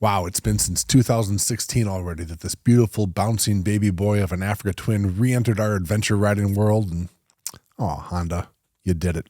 Wow, it's been since 2016 already that this beautiful bouncing baby boy of an Africa Twin re-entered our adventure riding world, and Honda, you did it.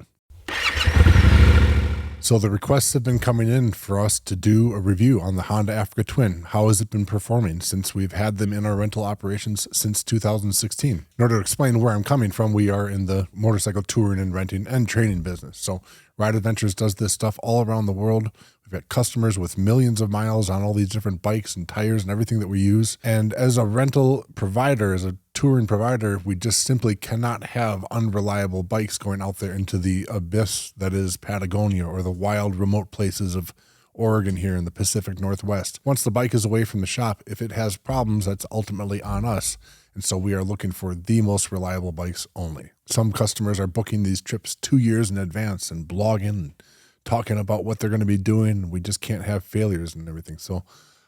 So the requests have been coming in for us to do a review on the Honda Africa Twin. How has it been performing since we've had them in our rental operations since 2016? In order to explain where I'm coming from, we are in the motorcycle touring and renting and training business. So Ride Adventures does this stuff all around the world. We've got customers with millions of miles on all these different bikes and tires and everything that we use. And as a rental provider, as a touring provider, we just simply cannot have unreliable bikes going out there into the abyss that is Patagonia or the wild remote places of Oregon here in the Pacific Northwest. Once the bike is away from the shop, if it has problems, that's ultimately on us. And so we are looking for the most reliable bikes only. Some customers are booking these trips 2 years in advance and blogging and talking about what they're going to be doing. We just can't have failures and everything. So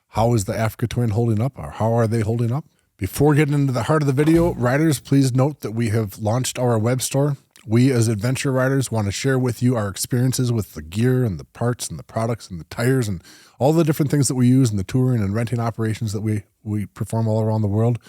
how is the Africa Twin holding up, or how are they holding up? Before getting into the heart of the video, riders, please note that we have launched our web store. We as adventure riders want to share with you our experiences with the gear and the parts and the products and the tires and all the different things that we use in the touring and renting operations that we perform all around the world.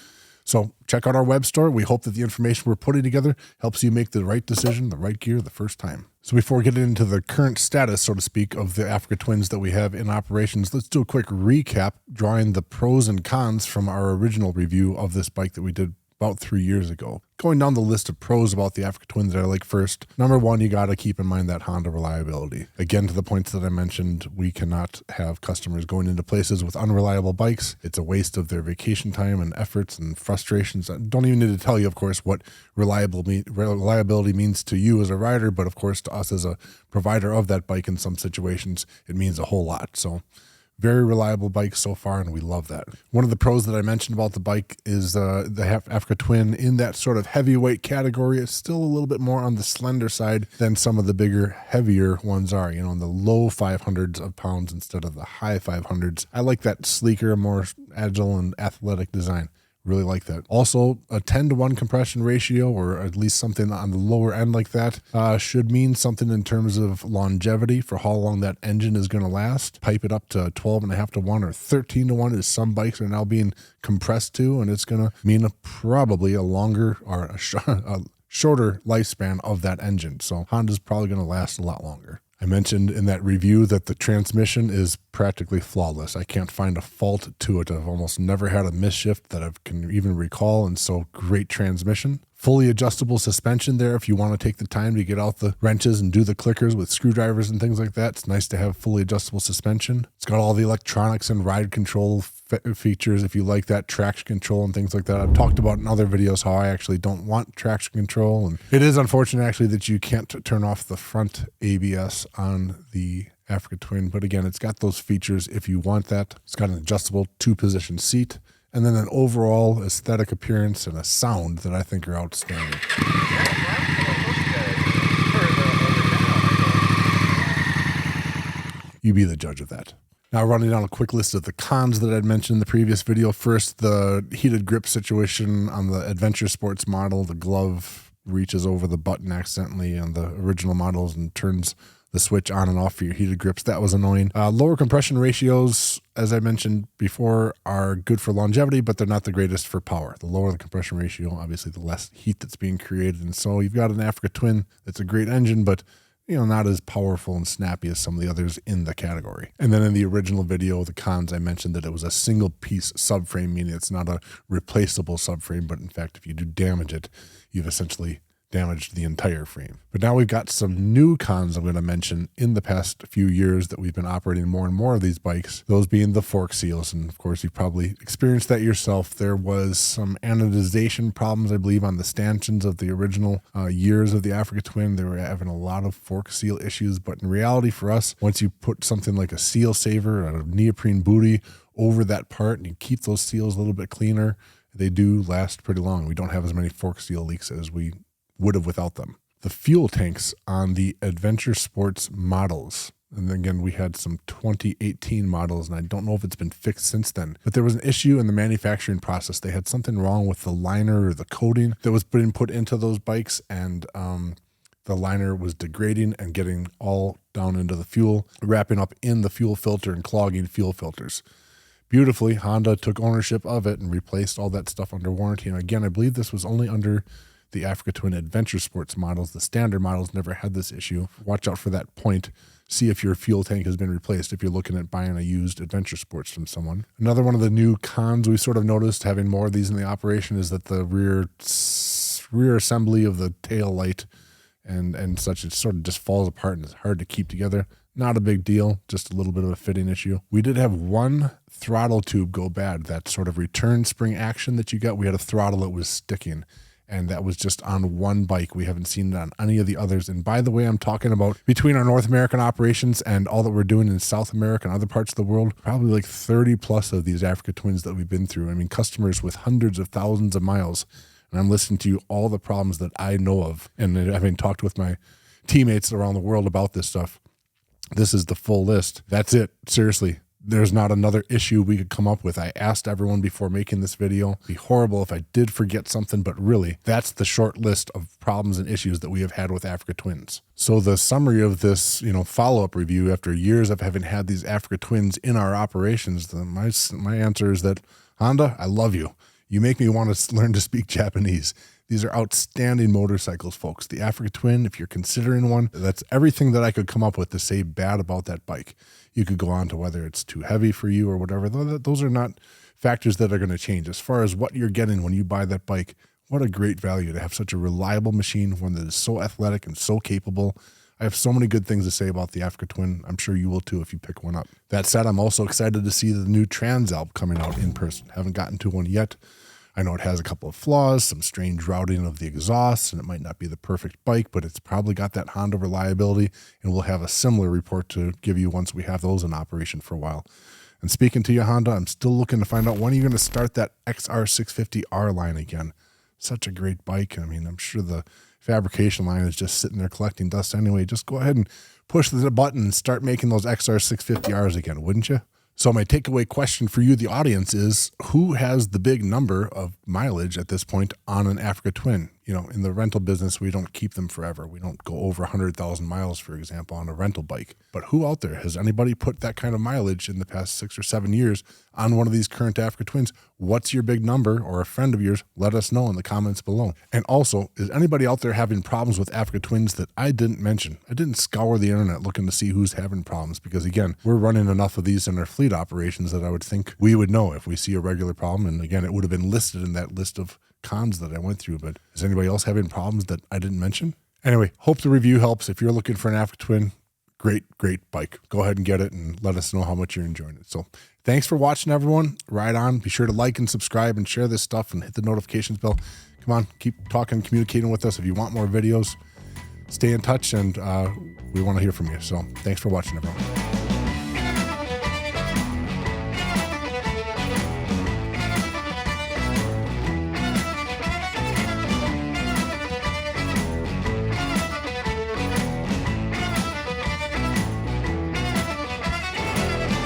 So check out our web store. We hope that the information we're putting together helps you make the right decision, the right gear the first time. So before getting into the current status, so to speak, of the Africa Twins that we have in operations, let's do a quick recap, drawing the pros and cons from our original review of this bike that we did about 3 years ago. Going down the list of pros about the Africa Twin that I like first. Number one, you got to keep in mind that Honda reliability. Again, to the points that I mentioned, we cannot have customers going into places with unreliable bikes. It's a waste of their vacation time and efforts and frustrations. I don't even need to tell you, of course, what reliability means to you as a rider, but of course to us as a provider of that bike in some situations, it means a whole lot. So very reliable bike so far, and we love that. One of the pros that I mentioned about the bike is the Africa Twin in that sort of heavyweight category is still a little bit more on the slender side than some of the bigger, heavier ones are, in the low 500s of pounds instead of the high 500s. I like that sleeker, more agile and athletic design. Really like that. Also, a 10-to-1 compression ratio, or at least something on the lower end like that, should mean something in terms of longevity for how long that engine is going to last. Pipe it up to 12.5-to-1 or 13-to-1 as some bikes are now being compressed to, and it's going to mean probably a longer or a shorter lifespan of that engine. So Honda's probably going to last a lot longer. I mentioned in that review that the transmission is practically flawless. I can't find a fault to it. I've almost never had a misshift that I can even recall, and so great transmission. Fully adjustable suspension there if you want to take the time to get out the wrenches and do the clickers with screwdrivers and things like that. It's nice to have fully adjustable suspension. It's got all the electronics and ride control features if you like that, traction control and things like that. I've talked about in other videos how I actually don't want traction control, and it is unfortunate actually that you can't turn off the front ABS on the Africa Twin, but again, it's got those features if you want that. It's got an adjustable 2-position seat, and then an overall aesthetic appearance and a sound that I think are outstanding. You be the judge of that. Now, running down a quick list of the cons that I'd mentioned in the previous video. First, the heated grip situation on the Adventure Sports model. The glove reaches over the button accidentally on the original models and turns the switch on and off for your heated grips. That was annoying. Lower compression ratios, as I mentioned before, are good for longevity, but they're not the greatest for power. The lower the compression ratio, obviously the less heat that's being created. And so you've got an Africa Twin that's a great engine, but not as powerful and snappy as some of the others in the category. And then in the original video, the cons, I mentioned that it was a single piece subframe, meaning it's not a replaceable subframe, but in fact, if you do damage it, you've essentially damaged the entire frame. But now we've got some new cons I'm going to mention in the past few years that we've been operating more and more of these bikes, those being the fork seals. And of course, you've probably experienced that yourself. There was some anodization problems, I believe, on the stanchions of the original years of the Africa Twin. They were having a lot of fork seal issues, but in reality for us, once you put something like a seal saver, a neoprene booty over that part and you keep those seals a little bit cleaner, they do last pretty long. We don't have as many fork seal leaks as we would have without them. The fuel tanks on the Adventure Sports models, and again, we had some 2018 models, and I don't know if it's been fixed since then, but there was an issue in the manufacturing process. They had something wrong with the liner or the coating that was being put into those bikes, and the liner was degrading and getting all down into the fuel, wrapping up in the fuel filter and clogging fuel filters. beautifully, Honda took ownership of it and replaced all that stuff under warranty. And again, I believe this was only under the Africa Twin Adventure Sports models. The standard models never had this issue. Watch out for that point. See if your fuel tank has been replaced if you're looking at buying a used Adventure Sports from someone. Another one of the new cons we sort of noticed having more of these in the operation is that the rear assembly of the tail light and such, it sort of just falls apart and it's hard to keep together. Not a big deal, just a little bit of a fitting issue. We did have one throttle tube go bad, that sort of return spring action that you got. We had a throttle that was sticking, and that was just on one bike. We haven't seen it on any of the others. And by the way, I'm talking about between our North American operations and all that we're doing in South America and other parts of the world, probably like 30 plus of these Africa Twins that we've been through. I mean, customers with hundreds of thousands of miles. And I'm listening to all the problems that I know of. And having talked with my teammates around the world about this stuff, this is the full list. That's it. Seriously. There's not another issue we could come up with. I asked everyone before making this video. It'd be horrible if I did forget something, but really, that's the short list of problems and issues that we have had with Africa Twins. So the summary of this, follow-up review after years of having had these Africa Twins in our operations, my answer is that, Honda, I love you. You make me want to learn to speak Japanese. These are outstanding motorcycles, folks. The Africa Twin, if you're considering one, that's everything that I could come up with to say bad about that bike. You could go on to whether it's too heavy for you or whatever. Those are not factors that are going to change. As far as what you're getting when you buy that bike, what a great value to have such a reliable machine, one that is so athletic and so capable. I have so many good things to say about the Africa Twin. I'm sure you will too if you pick one up. That said, I'm also excited to see the new Transalp coming out in person. Haven't gotten to one yet. I know it has a couple of flaws, some strange routing of the exhaust, and it might not be the perfect bike, but it's probably got that Honda reliability, and we'll have a similar report to give you once we have those in operation for a while. And speaking to you, Honda, I'm still looking to find out when you're going to start that XR650R line again. Such a great bike. I mean, I'm sure the fabrication line is just sitting there collecting dust anyway. Just go ahead and push the button and start making those XR650Rs again, wouldn't you? So my takeaway question for you, the audience, is who has the big number of mileage at this point on an Africa Twin? In the rental business, we don't keep them forever. We don't go over 100,000 miles, for example, on a rental bike. But who out there, has anybody put that kind of mileage in the past 6 or 7 years on one of these current Africa Twins? What's your big number, or a friend of yours? Let us know in the comments below. And also, is anybody out there having problems with Africa Twins that I didn't mention? I didn't scour the internet looking to see who's having problems, because again, we're running enough of these in our fleet operations that I would think we would know if we see a regular problem. And again, it would have been listed in that list of cons that I went through. But is anybody else having problems that I didn't mention? Anyway, hope the review helps. If you're looking for an Africa Twin, great bike. Go ahead and get it and let us know how much you're enjoying it. So thanks for watching, everyone. Ride on. Be sure to like and subscribe and share this stuff and hit the notifications bell. Come on, keep talking and communicating with us. If you want more videos, stay in touch, and we want to hear from you. So thanks for watching, everyone.